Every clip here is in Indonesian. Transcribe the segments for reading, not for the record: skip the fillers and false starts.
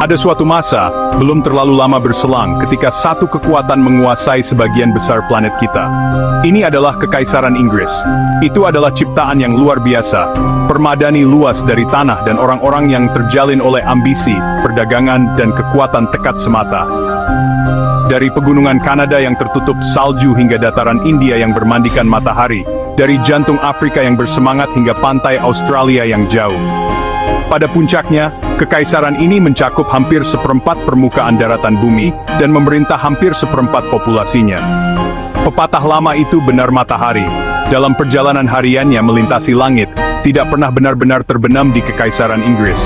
Ada suatu masa, belum terlalu lama berselang, ketika satu kekuatan menguasai sebagian besar planet kita. Ini adalah Kekaisaran Inggris. Itu adalah ciptaan yang luar biasa, permadani luas dari tanah dan orang-orang yang terjalin oleh ambisi, perdagangan, dan kekuatan tekad semata. Dari pegunungan Kanada yang tertutup salju hingga dataran India yang bermandikan matahari, dari jantung Afrika yang bersemangat hingga pantai Australia yang jauh. Pada puncaknya, kekaisaran ini mencakup hampir seperempat permukaan daratan bumi dan memerintah hampir seperempat populasinya. Pepatah lama itu benar matahari. Dalam perjalanan hariannya melintasi langit, tidak pernah benar-benar terbenam di Kekaisaran Inggris.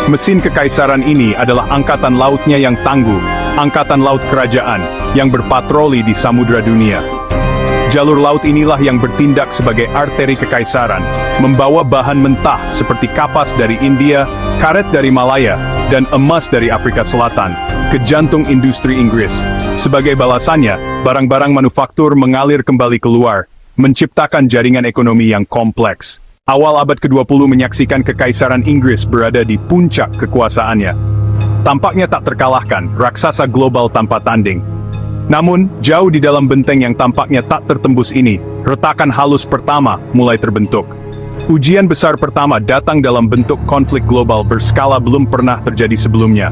Mesin kekaisaran ini adalah angkatan lautnya yang tangguh, angkatan laut kerajaan, yang berpatroli di samudra dunia. Jalur laut inilah yang bertindak sebagai arteri kekaisaran, membawa bahan mentah seperti kapas dari India, karet dari Malaya, dan emas dari Afrika Selatan, ke jantung industri Inggris. Sebagai balasannya, barang-barang manufaktur mengalir kembali keluar, menciptakan jaringan ekonomi yang kompleks. Awal abad ke-20 menyaksikan Kekaisaran Inggris berada di puncak kekuasaannya. Tampaknya tak terkalahkan, raksasa global tanpa tanding. Namun, jauh di dalam benteng yang tampaknya tak tertembus ini, retakan halus pertama mulai terbentuk. Ujian besar pertama datang dalam bentuk konflik global berskala belum pernah terjadi sebelumnya.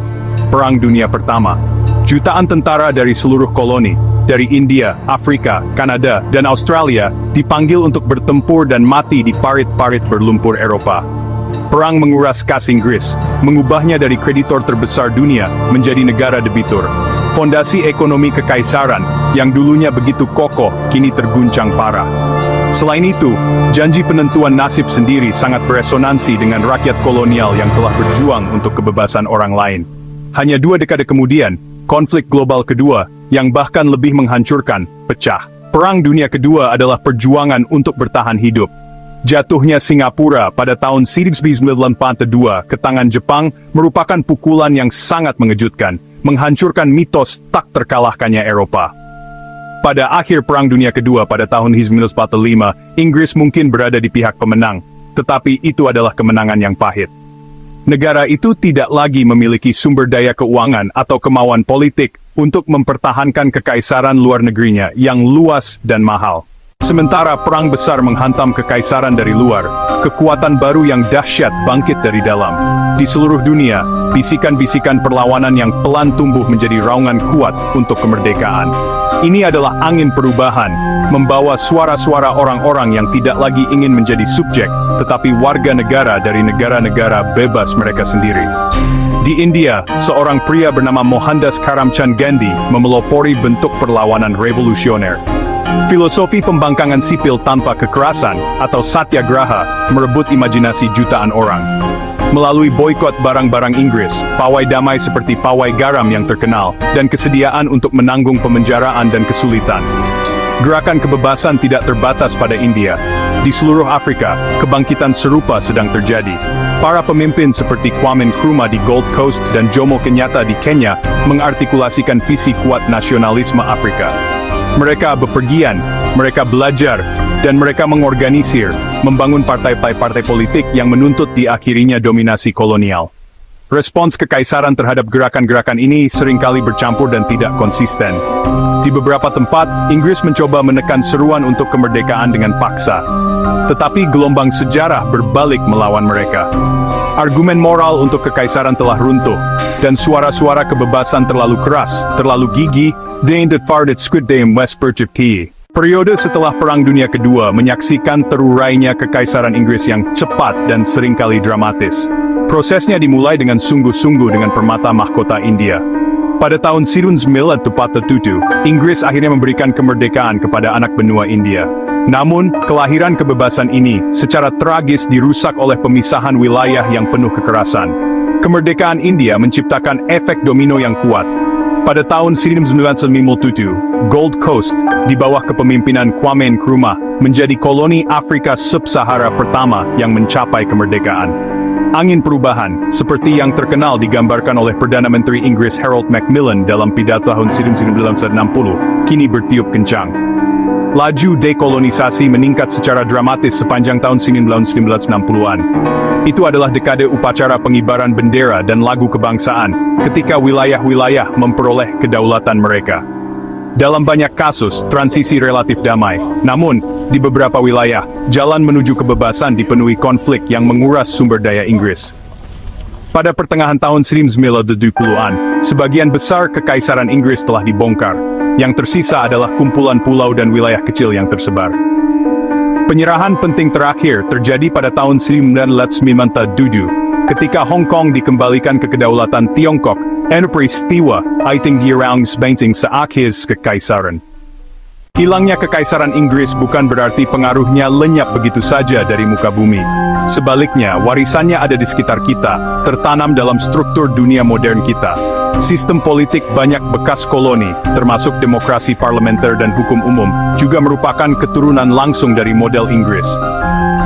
Perang Dunia Pertama. Jutaan tentara dari seluruh koloni, dari India, Afrika, Kanada, dan Australia, dipanggil untuk bertempur dan mati di parit-parit berlumpur Eropa. Perang menguras kas Inggris, mengubahnya dari kreditor terbesar dunia menjadi negara debitur. Fondasi ekonomi kekaisaran, yang dulunya begitu kokoh, kini terguncang parah. Selain itu, janji penentuan nasib sendiri sangat beresonansi dengan rakyat kolonial yang telah berjuang untuk kebebasan orang lain. Hanya 2 dekade kemudian, konflik global kedua, yang bahkan lebih menghancurkan, pecah. Perang Dunia Kedua adalah perjuangan untuk bertahan hidup. Jatuhnya Singapura pada tahun 1942 ke tangan Jepang merupakan pukulan yang sangat mengejutkan, menghancurkan mitos tak terkalahkannya Eropa. Pada akhir Perang Dunia Kedua pada tahun 1945, Inggris mungkin berada di pihak pemenang, tetapi itu adalah kemenangan yang pahit. Negara itu tidak lagi memiliki sumber daya keuangan atau kemauan politik untuk mempertahankan kekaisaran luar negerinya yang luas dan mahal. Sementara perang besar menghantam kekaisaran dari luar, kekuatan baru yang dahsyat bangkit dari dalam. Di seluruh dunia, bisikan-bisikan perlawanan yang pelan tumbuh menjadi raungan kuat untuk kemerdekaan. Ini adalah angin perubahan, membawa suara-suara orang-orang yang tidak lagi ingin menjadi subjek, tetapi warga negara dari negara-negara bebas mereka sendiri. Di India, seorang pria bernama Mohandas Karamchand Gandhi memelopori bentuk perlawanan revolusioner. Filosofi pembangkangan sipil tanpa kekerasan, atau satyagraha, merebut imajinasi jutaan orang. Melalui boikot barang-barang Inggris, pawai damai seperti pawai garam yang terkenal, dan kesediaan untuk menanggung pemenjaraan dan kesulitan. Gerakan kebebasan tidak terbatas pada India. Di seluruh Afrika, kebangkitan serupa sedang terjadi. Para pemimpin seperti Kwame Nkrumah di Gold Coast dan Jomo Kenyatta di Kenya mengartikulasikan visi kuat nasionalisme Afrika. Mereka bepergian, mereka belajar, dan mereka mengorganisir, membangun partai-partai politik yang menuntut diakhirinya dominasi kolonial. Respons kekaisaran terhadap gerakan-gerakan ini seringkali bercampur dan tidak konsisten. Di beberapa tempat, Inggris mencoba menekan seruan untuk kemerdekaan dengan paksa. Tetapi gelombang sejarah berbalik melawan mereka. Argumen moral untuk kekaisaran telah runtuh, dan suara-suara kebebasan terlalu keras, terlalu gigih, dan fardet squid dame West Percipti. Periode setelah Perang Dunia Kedua menyaksikan terurainya kekaisaran Inggris yang cepat dan seringkali dramatis. Prosesnya dimulai dengan sungguh-sungguh dengan permata mahkota India. Pada tahun 1947, Inggris akhirnya memberikan kemerdekaan kepada anak benua India. Namun, kelahiran kebebasan ini secara tragis dirusak oleh pemisahan wilayah yang penuh kekerasan. Kemerdekaan India menciptakan efek domino yang kuat. Pada tahun 1997, Gold Coast, di bawah kepemimpinan Kwame Nkrumah, menjadi koloni Afrika Sub-Sahara pertama yang mencapai kemerdekaan. Angin perubahan, seperti yang terkenal digambarkan oleh Perdana Menteri Inggris Harold Macmillan dalam pidato tahun 1960, kini bertiup kencang. Laju dekolonisasi meningkat secara dramatis sepanjang tahun 1960-an. Itu adalah dekade upacara pengibaran bendera dan lagu kebangsaan, ketika wilayah-wilayah memperoleh kedaulatan mereka. Dalam banyak kasus, transisi relatif damai. Namun, di beberapa wilayah, jalan menuju kebebasan dipenuhi konflik yang menguras sumber daya Inggris. Pada pertengahan tahun 1970-an, sebagian besar kekaisaran Inggris telah dibongkar. Yang tersisa adalah kumpulan pulau dan wilayah kecil yang tersebar. Penyerahan penting terakhir terjadi pada tahun 1997, ketika Hong Kong dikembalikan ke kedaulatan Tiongkok. Peristiwa Aitinggirang Banting seakhir kekaisaran. Hilangnya kekaisaran Inggris bukan berarti pengaruhnya lenyap begitu saja dari muka bumi. Sebaliknya, warisannya ada di sekitar kita, tertanam dalam struktur dunia modern kita. Sistem politik banyak bekas koloni, termasuk demokrasi parlementer dan hukum umum, juga merupakan keturunan langsung dari model Inggris.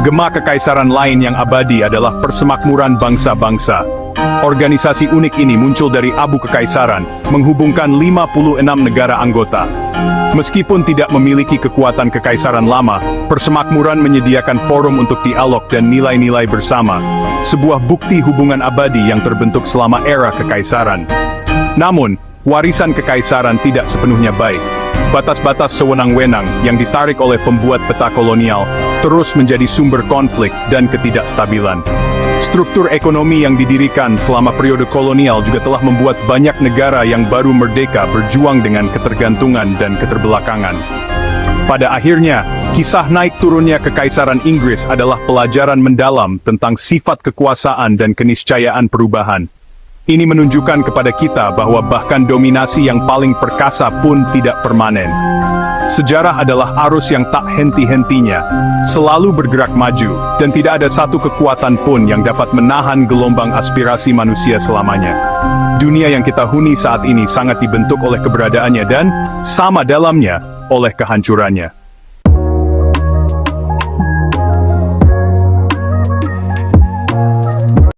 Gema kekaisaran lain yang abadi adalah Persemakmuran Bangsa-Bangsa. Organisasi unik ini muncul dari Abu Kekaisaran, menghubungkan 56 negara anggota. Meskipun tidak memiliki kekuatan kekaisaran lama, Persemakmuran menyediakan forum untuk dialog dan nilai-nilai bersama, sebuah bukti hubungan abadi yang terbentuk selama era kekaisaran. Namun, warisan kekaisaran tidak sepenuhnya baik. Batas-batas sewenang-wenang yang ditarik oleh pembuat peta kolonial terus menjadi sumber konflik dan ketidakstabilan. Struktur ekonomi yang didirikan selama periode kolonial juga telah membuat banyak negara yang baru merdeka berjuang dengan ketergantungan dan keterbelakangan. Pada akhirnya, kisah naik turunnya kekaisaran Inggris adalah pelajaran mendalam tentang sifat kekuasaan dan keniscayaan perubahan. Ini menunjukkan kepada kita bahwa bahkan dominasi yang paling perkasa pun tidak permanen. Sejarah adalah arus yang tak henti-hentinya, selalu bergerak maju, dan tidak ada satu kekuatan pun yang dapat menahan gelombang aspirasi manusia selamanya. Dunia yang kita huni saat ini sangat dibentuk oleh keberadaannya dan, sama dalamnya, oleh kehancurannya.